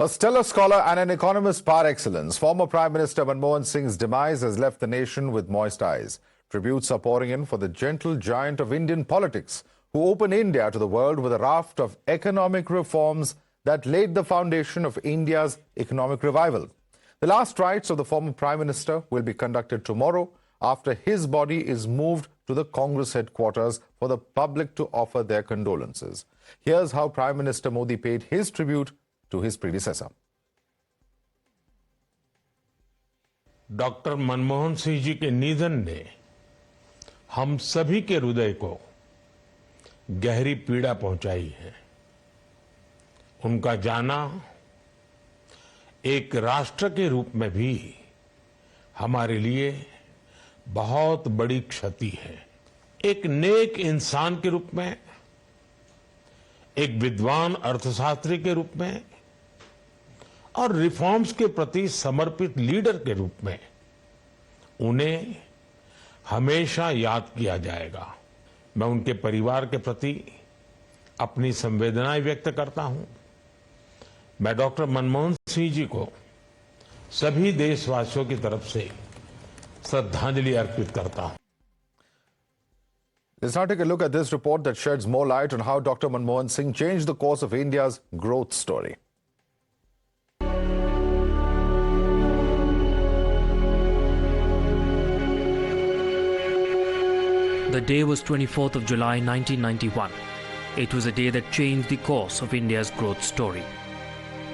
A stellar scholar and an economist par excellence, former Prime Minister Manmohan Singh's demise has left the nation with moist eyes. Tributes are pouring in for the gentle giant of Indian politics, who opened India to the world with a raft of economic reforms that laid the foundation of India's economic revival. The last rites of the former Prime Minister will be conducted tomorrow after his body is moved to the Congress headquarters for the public to offer their condolences. Here's how Prime Minister Modi paid his tribute to his predecessor. Doctor Manmohan Singh ji के निधन ने हम सभी के हृदय को गहरी पीड़ा पहुंचाई है। उनका जाना एक राष्ट्र के रूप में भी हमारे लिए बहुत बड़ी क्षति है। एक नेक इंसान के रूप में, एक विद्वान अर्थशास्त्री के रूप में और रिफॉर्म्स के प्रति समर्पित लीडर के रूप में उन्हें हमेशा याद किया जाएगा। मैं उनके परिवार के प्रति अपनी संवेदनाएं व्यक्त करता हूं। मैं डॉक्टर मनमोहन सिंह जी को सभी देशवासियों की तरफ से श्रद्धांजलि अर्पित करता हूं। Let's now take a look at this report that sheds more light on how Dr. Manmohan Singh changed the course of India's growth story. The day was 24th of July 1991. It was a day that changed the course of India's growth story.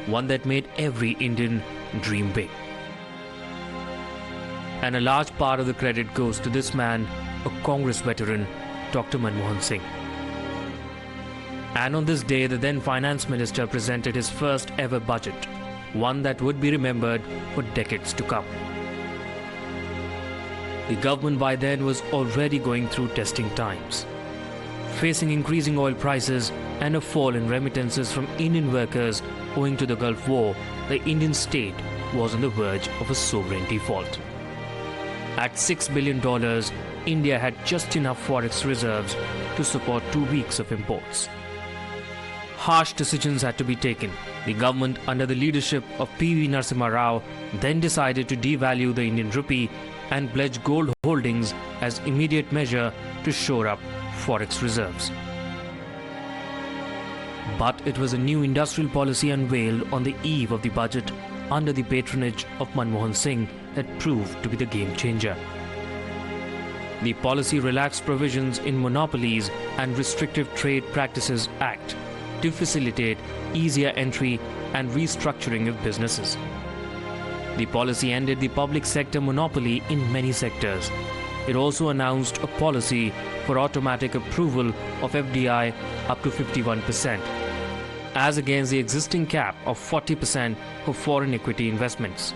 One that made every Indian dream big. And a large part of the credit goes to this man, a Congress veteran, Dr. Manmohan Singh. And on this day, the then Finance Minister presented his first ever budget, one that would be remembered for decades to come. The government by then was already going through testing times. Facing increasing oil prices and a fall in remittances from Indian workers owing to the Gulf War, the Indian state was on the verge of a sovereign default. At $6 billion, India had just enough forex reserves to support 2 weeks of imports. Harsh decisions had to be taken. The government, under the leadership of P.V. Narasimha Rao, then decided to devalue the Indian rupee and pledge gold holdings as immediate measure to shore up forex reserves. But it was a new industrial policy unveiled on the eve of the budget under the patronage of Manmohan Singh that proved to be the game changer. The policy relaxed provisions in Monopolies and Restrictive Trade Practices Act to facilitate easier entry and restructuring of businesses. The policy ended the public sector monopoly in many sectors. It also announced a policy for automatic approval of FDI up to 51%, as against the existing cap of 40% for foreign equity investments.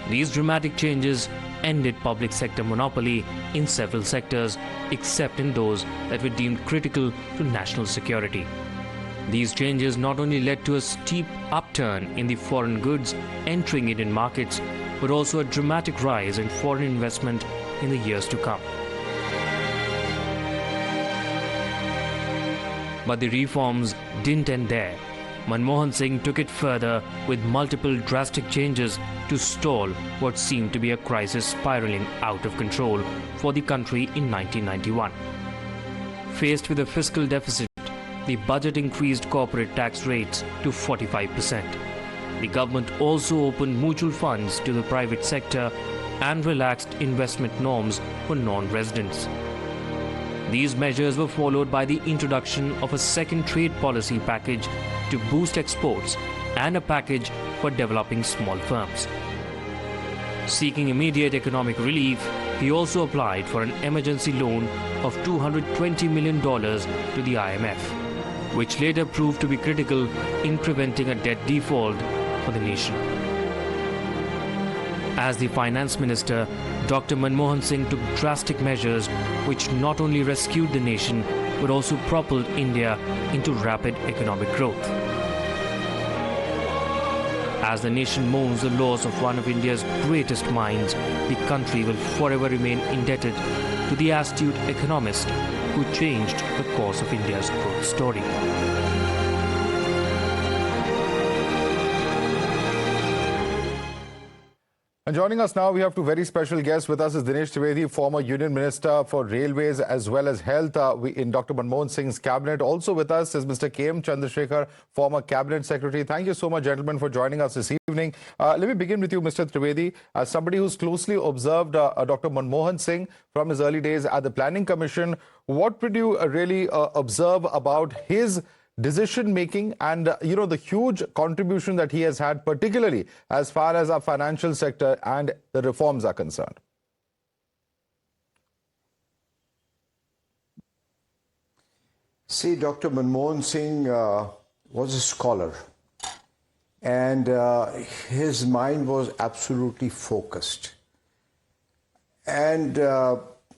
These dramatic changes ended public sector monopoly in several sectors, except in those that were deemed critical to national security. These changes not only led to a steep upturn in the foreign goods entering Indian markets, but also a dramatic rise in foreign investment in the years to come. But the reforms didn't end there. Manmohan Singh took it further with multiple drastic changes to stall what seemed to be a crisis spiraling out of control for the country in 1991. Faced with a fiscal deficit, the budget increased corporate tax rates to 45%. The government also opened mutual funds to the private sector and relaxed investment norms for non-residents. These measures were followed by the introduction of a second trade policy package to boost exports and a package for developing small firms. Seeking immediate economic relief, he also applied for an emergency loan of $220 million to the IMF, which later proved to be critical in preventing a debt default for the nation. As the finance minister, Dr. Manmohan Singh took drastic measures which not only rescued the nation but also propelled India into rapid economic growth. As the nation mourns the loss of one of India's greatest minds, the country will forever remain indebted to the astute economist who changed the course of India's growth story. And joining us now, we have two very special guests. With us is Dinesh Trivedi, former Union Minister for Railways as well as Health in Dr. Manmohan Singh's cabinet. Also with us is Mr. KM Chandrasekhar, former Cabinet Secretary. Thank you so much, gentlemen, for joining us this evening. Let me begin with you, Mr. Trivedi. As somebody who's closely observed Dr. Manmohan Singh from his early days at the Planning Commission, what would you really observe about his decision-making and, the huge contribution that he has had, particularly as far as our financial sector and the reforms are concerned? See, Dr. Manmohan Singh was a scholar, and his mind was absolutely focused. And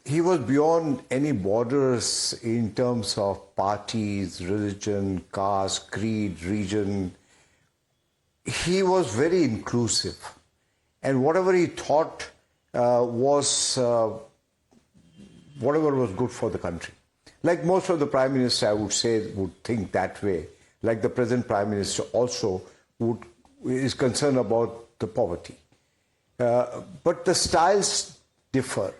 he was beyond any borders in terms of parties, religion, caste, creed, region. He was very inclusive. And whatever he thought was whatever was good for the country. Like most of the Prime Minister, I would say, would think that way. Like the present Prime Minister also is concerned about the poverty. But the styles differ.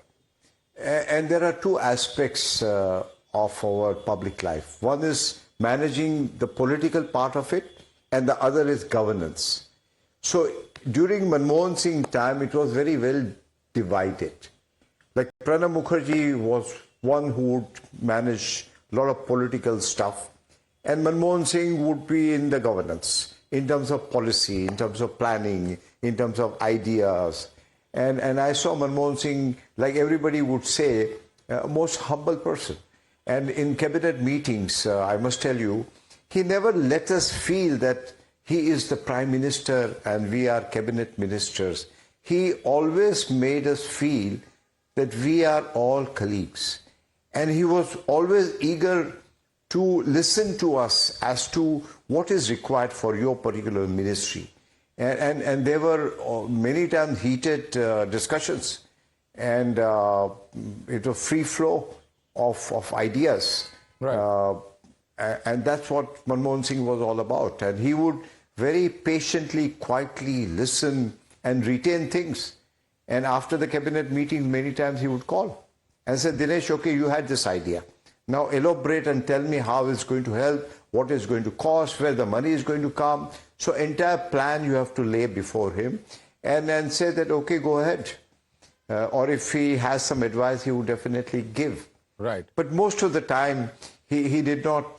And there are two aspects of our public life. One is managing the political part of it, and the other is governance. So during Manmohan Singh time, it was very well divided. Like Pranab Mukherjee was one who would manage a lot of political stuff, and Manmohan Singh would be in the governance, in terms of policy, in terms of planning, in terms of ideas. And I saw Manmohan Singh, like everybody would say, a most humble person. And in cabinet meetings, I must tell you, he never let us feel that he is the Prime Minister and we are cabinet ministers. He always made us feel that we are all colleagues. And he was always eager to listen to us as to what is required for your particular ministry. And there were many times heated discussions, and it was free flow of ideas. Right. And that's what Manmohan Singh was all about. And he would very patiently, quietly listen and retain things. And after the cabinet meeting, many times he would call and say, Dinesh, okay, you had this idea. Now elaborate and tell me how it's going to help, what it's going to cost, where the money is going to come. So entire plan you have to lay before him and then say that, okay, go ahead. Or if he has some advice, he would definitely give. Right. But most of the time, he did not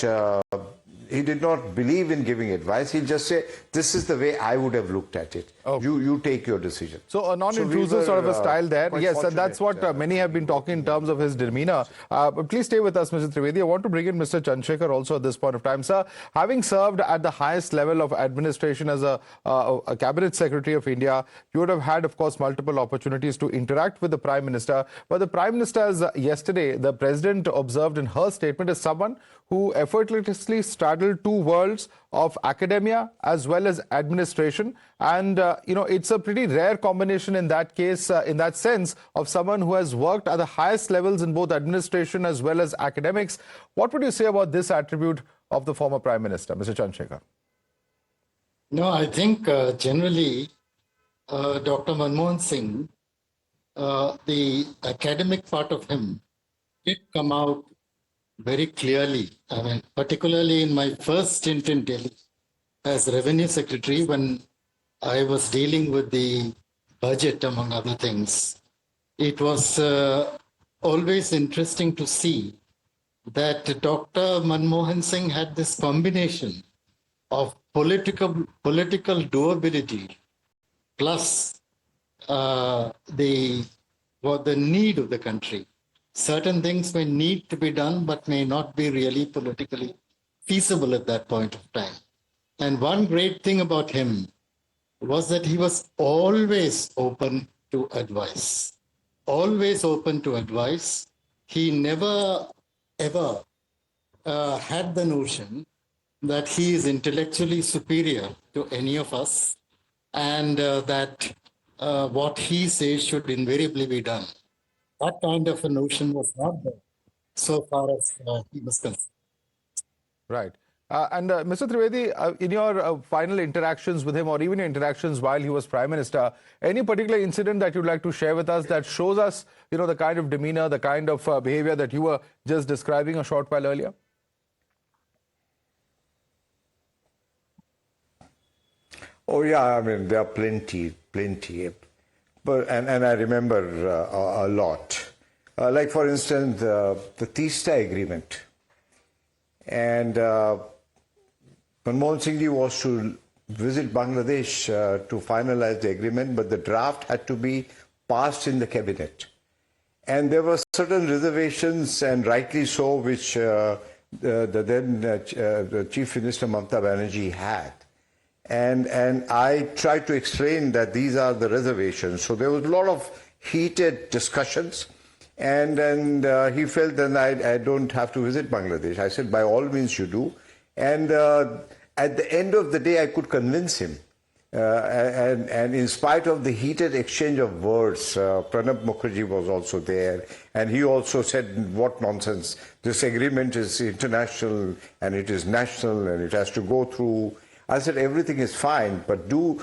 believe in giving advice. He'll just say, this is the way I would have looked at it. Okay. You take your decision. So a non-intrusive sort of a style there. Yes, and that's what many have been talking in terms of his demeanor. But please stay with us, Mr. Trivedi. I want to bring in Mr. Chandrasekhar also at this point of time. Sir, having served at the highest level of administration as a Cabinet Secretary of India, you would have had, of course, multiple opportunities to interact with the Prime Minister. But the Prime Minister, as yesterday, the President observed in her statement, is someone who effortlessly straddled two worlds of academia as well as administration. And, it's a pretty rare combination in that case, in that sense, of someone who has worked at the highest levels in both administration as well as academics. What would you say about this attribute of the former Prime Minister, Mr. Chandrasekhar? No, I think generally, Dr. Manmohan Singh, the academic part of him did come out very clearly. I mean, particularly in my first stint in Delhi as Revenue Secretary, when I was dealing with the budget, among other things, it was always interesting to see that Dr. Manmohan Singh had this combination of political doability plus the need of the country. Certain things may need to be done, but may not be really politically feasible at that point of time. And one great thing about him was that he was always open to advice. Always open to advice. He never, ever had the notion that he is intellectually superior to any of us and that what he says should invariably be done. That kind of a notion was not there so far as he was concerned. Right. Mr. Trivedi, in your final interactions with him, or even your interactions while he was Prime Minister, any particular incident that you'd like to share with us that shows us, the kind of demeanor, the kind of behavior that you were just describing a short while earlier? Oh yeah, I mean there are plenty. But and I remember a lot. Like for instance, the Teesta Agreement, and Manmohan Singh Ji was to visit Bangladesh to finalize the agreement, but the draft had to be passed in the cabinet, and there were certain reservations, and rightly so, which the Chief Minister Mamata Banerjee had. And I tried to explain that these are the reservations. So there was a lot of heated discussions, and he felt that I don't have to visit Bangladesh. I said, by all means you do. And at the end of the day, I could convince him. And in spite of the heated exchange of words, Pranab Mukherjee was also there, and he also said, what nonsense, this agreement is international and it is national and it has to go through. I said, everything is fine, but do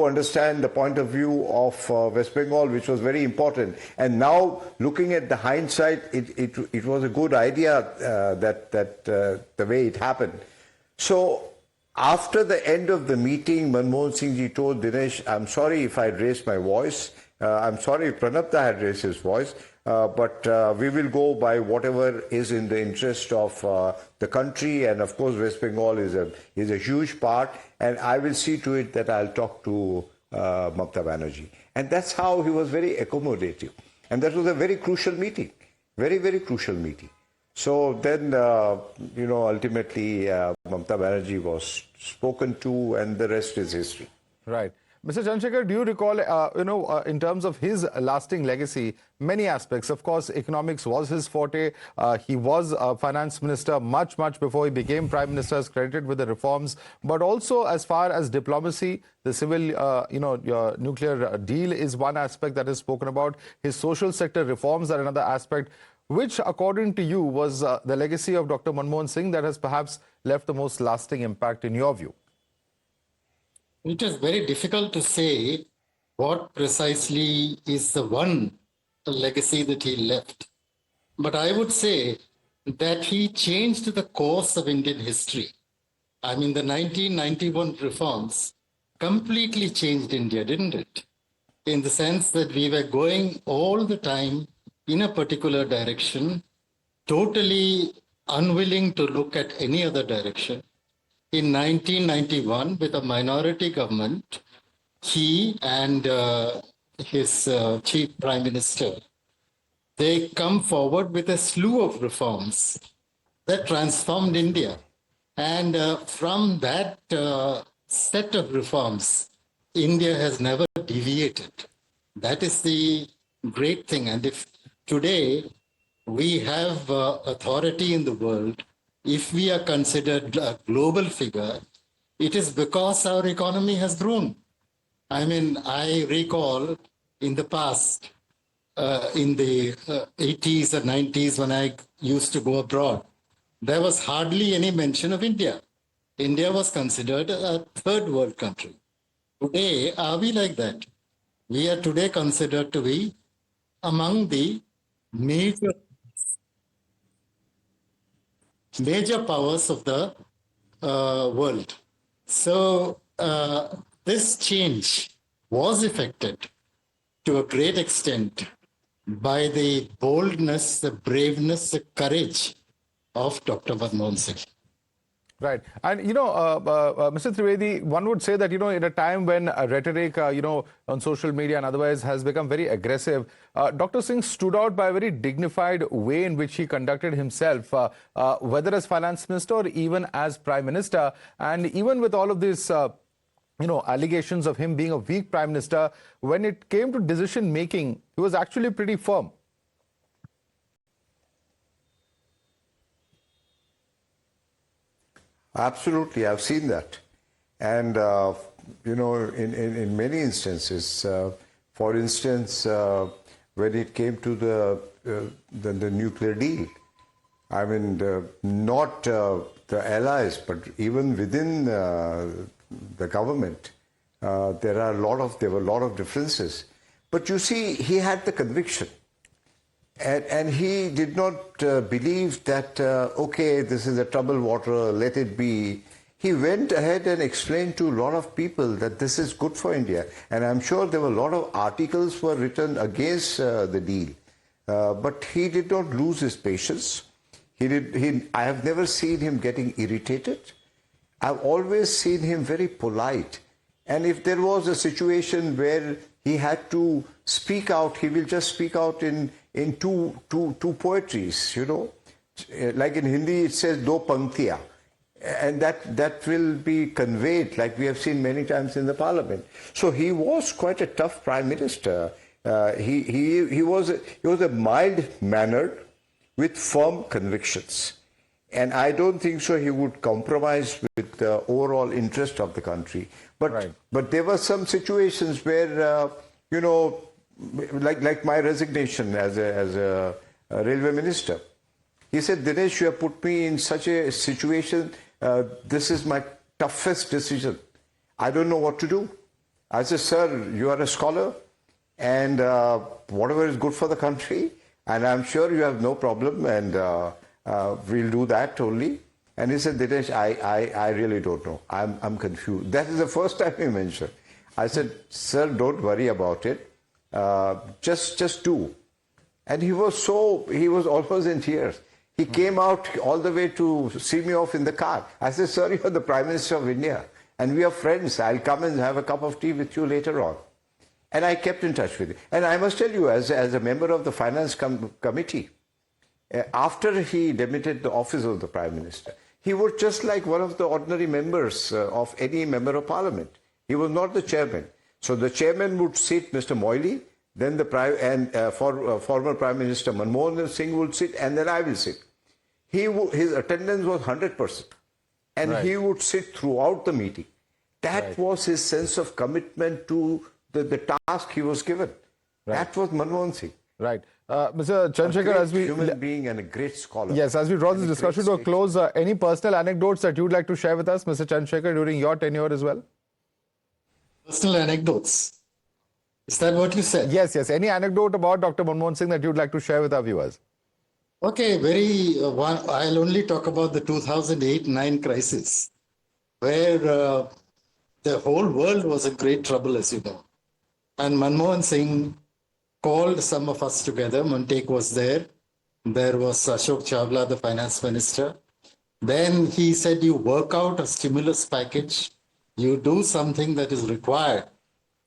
understand the point of view of West Bengal, which was very important. And now, looking at the hindsight, it was a good idea that the way it happened. So, after the end of the meeting, Manmohan Singh Ji told Dinesh, I'm sorry if I raised my voice. I'm sorry if Pranab had raised his voice. But we will go by whatever is in the interest of the country, and of course West Bengal is a huge part, and I will see to it that I'll talk to Mamata Banerjee. And that's how he was very accommodative. And that was a very crucial meeting, very, very crucial meeting. So then, ultimately Mamata Banerjee was spoken to, and the rest is history. Right. Mr. Chandrasekhar, do you recall, in terms of his lasting legacy, many aspects? Of course, economics was his forte. He was a finance minister much before he became Prime Minister, is credited with the reforms. But also, as far as diplomacy, the civil, nuclear deal is one aspect that is spoken about. His social sector reforms are another aspect. Which, according to you, was the legacy of Dr. Manmohan Singh that has perhaps left the most lasting impact in your view? It is very difficult to say what precisely is the one legacy that he left. But I would say that he changed the course of Indian history. I mean, the 1991 reforms completely changed India, didn't it? In the sense that we were going all the time in a particular direction, totally unwilling to look at any other direction. In 1991, with a minority government, he and his chief prime minister, they come forward with a slew of reforms that transformed India. And from that set of reforms, India has never deviated. That is the great thing. And if today we have authority in the world, if we are considered a global figure, it is because our economy has grown. I mean, I recall in the past, in the 80s or 90s, when I used to go abroad, there was hardly any mention of India. India was considered a third world country. Today, are we like that? We are today considered to be among the major powers of the world. So this change was effected to a great extent by the boldness, the braveness, the courage of Dr. Manmohan Singh. Right. And, Mr. Trivedi, one would say that, in a time when rhetoric, on social media and otherwise has become very aggressive, Dr. Singh stood out by a very dignified way in which he conducted himself, whether as finance minister or even as prime minister. And even with all of this, allegations of him being a weak prime minister, when it came to decision making, he was actually pretty firm. Absolutely, I've seen that. And, in many instances, for instance, when it came to the nuclear deal, I mean, not the the allies, but even within the government, there were a lot of differences. But you see, he had the conviction. And he did not believe that, okay, this is a troubled water, let it be. He went ahead and explained to a lot of people that this is good for India. And I'm sure there were a lot of articles were written against the deal. But he did not lose his patience. I have never seen him getting irritated. I've always seen him very polite. And if there was a situation where he had to speak out, he will just speak out in two poetries, you know. Like in Hindi, it says do panktiya. And that will be conveyed, like we have seen many times in the parliament. So he was quite a tough prime minister. He was a mild-mannered with firm convictions. And I don't think so he would compromise with the overall interest of the country. But there were some situations where, you know, like my resignation as a railway minister. He said, Dinesh, you have put me in such a situation. This is my toughest decision. I don't know what to do. I said, sir, you are a scholar, and whatever is good for the country, and I'm sure you have no problem, and we'll do that only. And he said, Dinesh, I really don't know. I'm confused. That is the first time he mentioned. I said, sir, don't worry about it. Just do. And he was almost in tears. He came out all the way to see me off in the car. I said, sir, you're the Prime Minister of India, and we are friends. I'll come and have a cup of tea with you later on. And I kept in touch with him. And I must tell you, as a member of the Finance Committee, after he demitted the office of the Prime Minister, he was just like one of the ordinary members of any member of Parliament. He was not the chairman. So the chairman would sit, Mr. Moily, then former Prime Minister Manmohan Singh would sit, and then I will sit. His attendance was 100%. And he would sit throughout the meeting. That was his sense of commitment to the task he was given. That was Manmohan Singh. Right. Mr. Chandrasekhar, as we... human being and a great scholar. Yes, as we draw this discussion to a close, any personal anecdotes that you would like to share with us, Mr. Chandrasekhar, during your tenure as well? Personal anecdotes. Is that what you said? Yes. Any anecdote about Dr. Manmohan Singh that you'd like to share with our viewers? Okay, I'll only talk about the 2008-9 crisis, where the whole world was in great trouble, as you know. And Manmohan Singh called some of us together. Montek was there. There was Ashok Chawla, the finance minister. Then he said, you work out a stimulus package. You do something that is required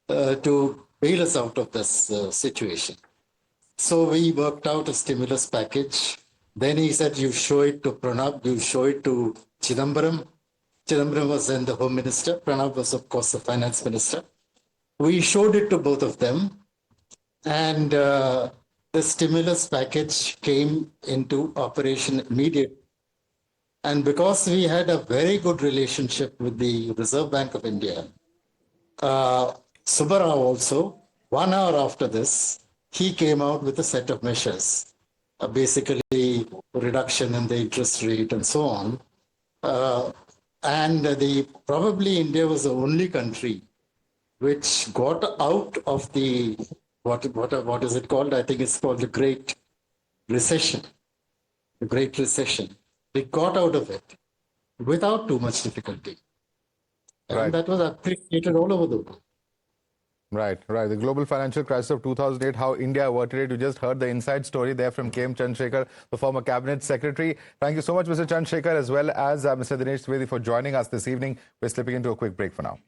to bail us out of this situation. So we worked out a stimulus package. Then he said, you show it to Pranab, you show it to Chidambaram. Chidambaram was then the Home Minister. Pranab was, of course, the Finance Minister. We showed it to both of them. And the stimulus package came into operation immediately. And because we had a very good relationship with the Reserve Bank of India, Subbarao also, 1 hour after this, he came out with a set of measures, basically reduction in the interest rate and so on. And probably India was the only country which got out of the, what is it called? I think it's called the Great Recession. The Great Recession. We got out of it without too much difficulty. And that was appreciated all over the world. Right. The global financial crisis of 2008, how India averted it. You just heard the inside story there from KM Chandrasekhar, the former cabinet secretary. Thank you so much, Mr. Chandrasekhar, as well as Mr. Dinesh Trivedi for joining us this evening. We're slipping into a quick break for now.